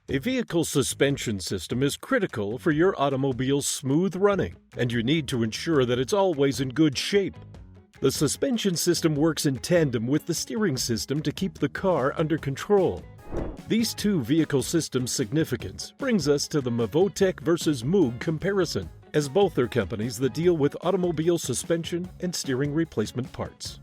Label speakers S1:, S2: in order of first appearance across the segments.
S1: A vehicle's suspension system is critical for your automobile's smooth running, and you need to ensure that it's always in good shape. The suspension system works in tandem with the steering system to keep the car under control. These two vehicle systems' significance brings us to the Mevotech versus Moog comparison, as both are companies that deal with automobile suspension and steering replacement parts.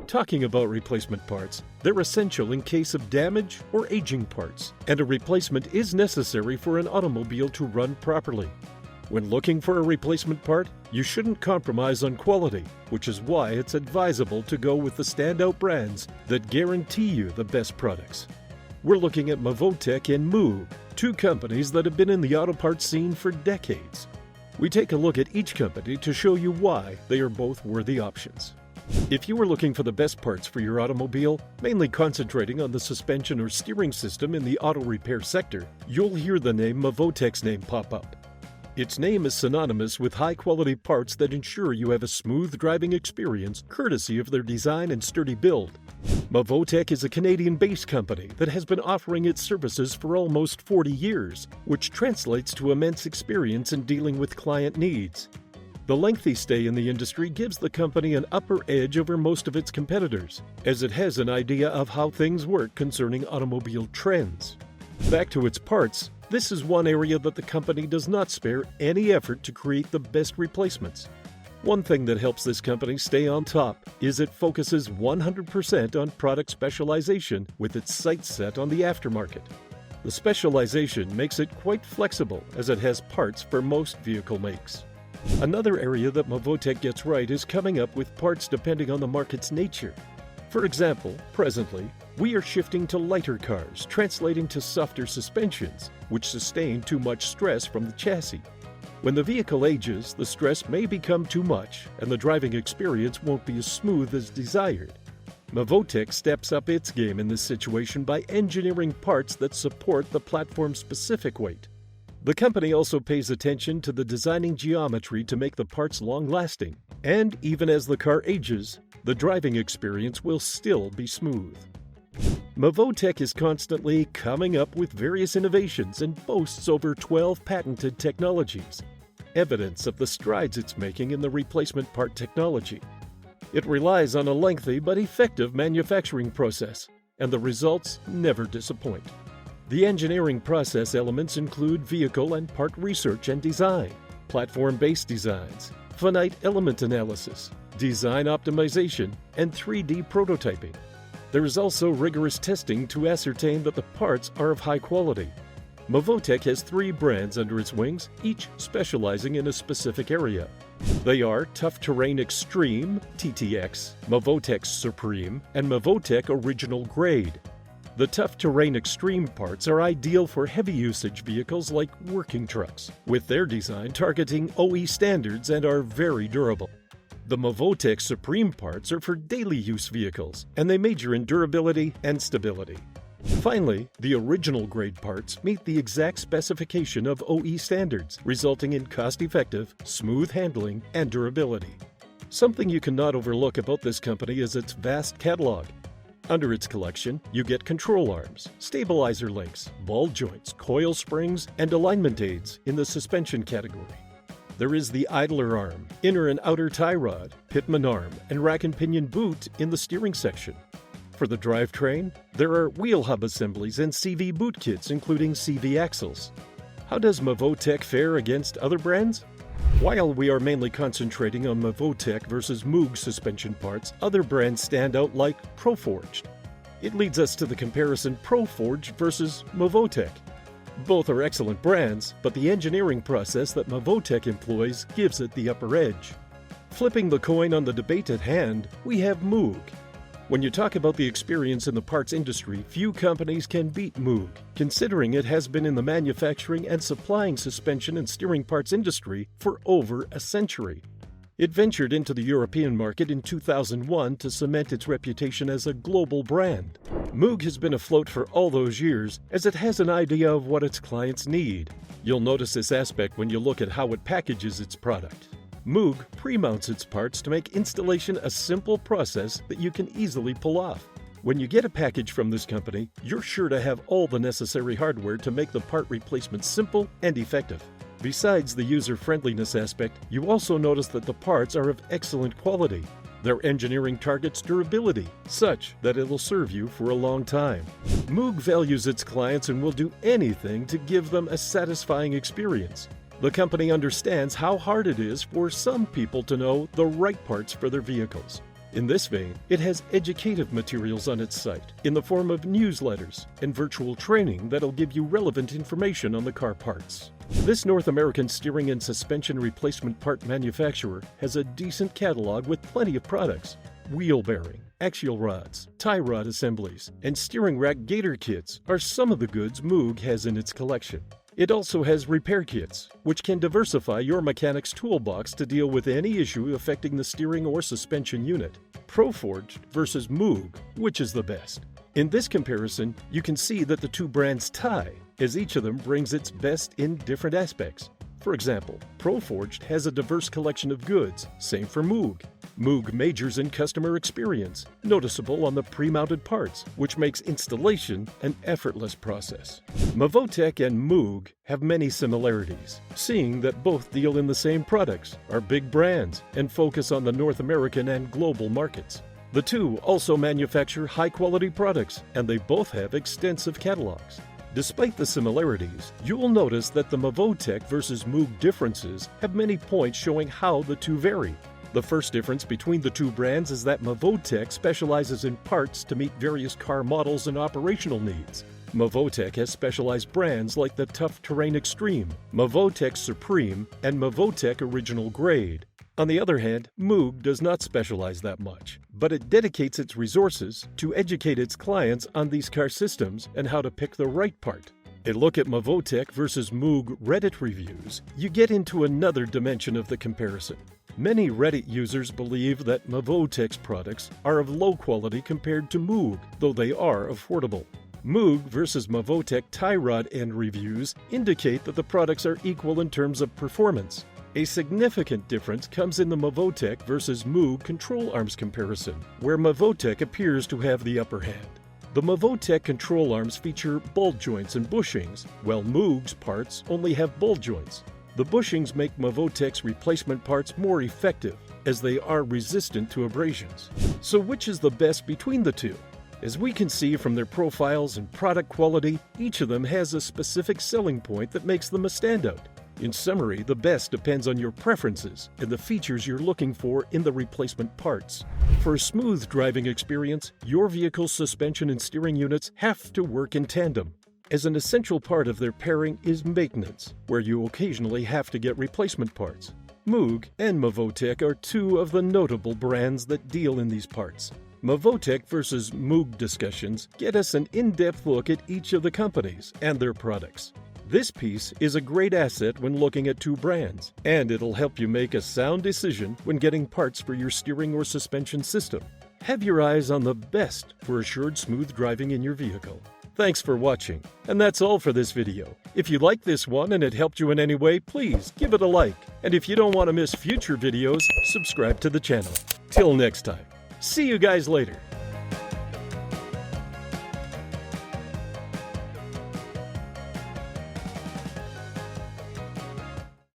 S1: Talking about replacement parts, they're essential in case of damage or aging parts, and a replacement is necessary for an automobile to run properly. When looking for a replacement part, you shouldn't compromise on quality, which is why it's advisable to go with the standout brands that guarantee you the best products. We're looking at Mevotech and Moog, two companies that have been in the auto parts scene for decades. We take a look at each company to show you why they are both worthy options. If you are looking for the best parts for your automobile, mainly concentrating on the suspension or steering system in the auto repair sector, you'll hear the name Mavotec's name pop up. Its name is synonymous with high-quality parts that ensure you have a smooth driving experience courtesy of their design and sturdy build. Mavotec is a Canadian-based company that has been offering its services for almost 40 years, which translates to immense experience in dealing with client needs. The lengthy stay in the industry gives the company an upper edge over most of its competitors, as it has an idea of how things work concerning automobile trends. Back to its parts, this is one area that the company does not spare any effort to create the best replacements. One thing that helps this company stay on top is it focuses 100% on product specialization with its sights set on the aftermarket. The specialization makes it quite flexible as it has parts for most vehicle makes. Another area that Mavotec gets right is coming up with parts depending on the market's nature. For example, presently, we are shifting to lighter cars, translating to softer suspensions, which sustain too much stress from the chassis. When the vehicle ages, the stress may become too much, and the driving experience won't be as smooth as desired. Mavotec steps up its game in this situation by engineering parts that support the platform's specific weight. The company also pays attention to the designing geometry to make the parts long-lasting, and even as the car ages, the driving experience will still be smooth. Mavotec is constantly coming up with various innovations and boasts over 12 patented technologies, evidence of the strides it's making in the replacement part technology. It relies on a lengthy but effective manufacturing process, and the results never disappoint. The engineering process elements include vehicle and part research and design, platform-based designs, finite element analysis, design optimization, and 3D prototyping. There is also rigorous testing to ascertain that the parts are of high quality. Mavotec has 3 brands under its wings, each specializing in a specific area. They are Tough Terrain Extreme, TTX, Mavotec Supreme, and Mavotec Original Grade. The Tough Terrain Extreme parts are ideal for heavy usage vehicles like working trucks, with their design targeting OE standards and are very durable. The Mavotec Supreme parts are for daily use vehicles, and they major in durability and stability. Finally, the original grade parts meet the exact specification of OE standards, resulting in cost-effective, smooth handling, and durability. Something you cannot overlook about this company is its vast catalog. Under its collection, you get control arms, stabilizer links, ball joints, coil springs, and alignment aids in the suspension category. There is the idler arm, inner and outer tie rod, pitman arm, and rack and pinion boot in the steering section. For the drivetrain, there are wheel hub assemblies and CV boot kits including CV axles. How does Mavotec fare against other brands? While we are mainly concentrating on Mavotec versus Moog suspension parts, other brands stand out like Proforged. It leads us to the comparison Proforged versus Mavotec. Both are excellent brands, but the engineering process that Mavotec employs gives it the upper edge. Flipping the coin on the debate at hand, we have Moog. When you talk about the experience in the parts industry, few companies can beat Moog, considering it has been in the manufacturing and supplying suspension and steering parts industry for over a century. It ventured into the European market in 2001 to cement its reputation as a global brand. Moog has been afloat for all those years as it has an idea of what its clients need. You'll notice this aspect when you look at how it packages its product. Moog pre-mounts its parts to make installation a simple process that you can easily pull off. When you get a package from this company, you're sure to have all the necessary hardware to make the part replacement simple and effective. Besides the user-friendliness aspect, you also notice that the parts are of excellent quality. Their engineering targets durability, such that it'll serve you for a long time. Moog values its clients and will do anything to give them a satisfying experience. The company understands how hard it is for some people to know the right parts for their vehicles. In this vein, it has educative materials on its site in the form of newsletters and virtual training that'll give you relevant information on the car parts. This North American steering and suspension replacement part manufacturer has a decent catalog with plenty of products. Wheel bearing, axial rods, tie rod assemblies, and steering rack gator kits are some of the goods Moog has in its collection. It also has repair kits, which can diversify your mechanic's toolbox to deal with any issue affecting the steering or suspension unit. Proforged versus Moog, which is the best? In this comparison, you can see that the two brands tie, as each of them brings its best in different aspects. For example, Proforged has a diverse collection of goods, same for Moog. Moog majors in customer experience, noticeable on the pre-mounted parts, which makes installation an effortless process. Mevotech and Moog have many similarities, seeing that both deal in the same products, are big brands, and focus on the North American and global markets. The two also manufacture high-quality products, and they both have extensive catalogs. Despite the similarities, you'll notice that the Mavotec versus Moog differences have many points showing how the two vary. The first difference between the two brands is that Mavotec specializes in parts to meet various car models and operational needs. Mavotec has specialized brands like the Tough Terrain Extreme, Mavotec Supreme, and Mavotec Original Grade. On the other hand, Moog does not specialize that much, but it dedicates its resources to educate its clients on these car systems and how to pick the right part. A look at Mavotec versus Moog Reddit reviews, you get into another dimension of the comparison. Many Reddit users believe that Mavotec's products are of low quality compared to Moog, though they are affordable. Moog versus Mavotec tie rod end reviews indicate that the products are equal in terms of performance. A significant difference comes in the Mavotec versus Moog control arms comparison, where Mavotec appears to have the upper hand. The Mavotec control arms feature ball joints and bushings, while Moog's parts only have ball joints. The bushings make Mavotec's replacement parts more effective, as they are resistant to abrasions. So which is the best between the two? As we can see from their profiles and product quality, each of them has a specific selling point that makes them a standout. In summary, the best depends on your preferences and the features you're looking for in the replacement parts. For a smooth driving experience, your vehicle's suspension and steering units have to work in tandem. As an essential part of their pairing is maintenance, where you occasionally have to get replacement parts. Moog and Mavotec are two of the notable brands that deal in these parts. Mavotec versus Moog discussions get us an in-depth look at each of the companies and their products. This piece is a great asset when looking at two brands, and it'll help you make a sound decision when getting parts for your steering or suspension system. Have your eyes on the best for assured smooth driving in your vehicle. Thanks for watching, and that's all for this video. If you liked this one and it helped you in any way, please give it a like. And if you don't want to miss future videos, subscribe to the channel. Till next time, see you guys later.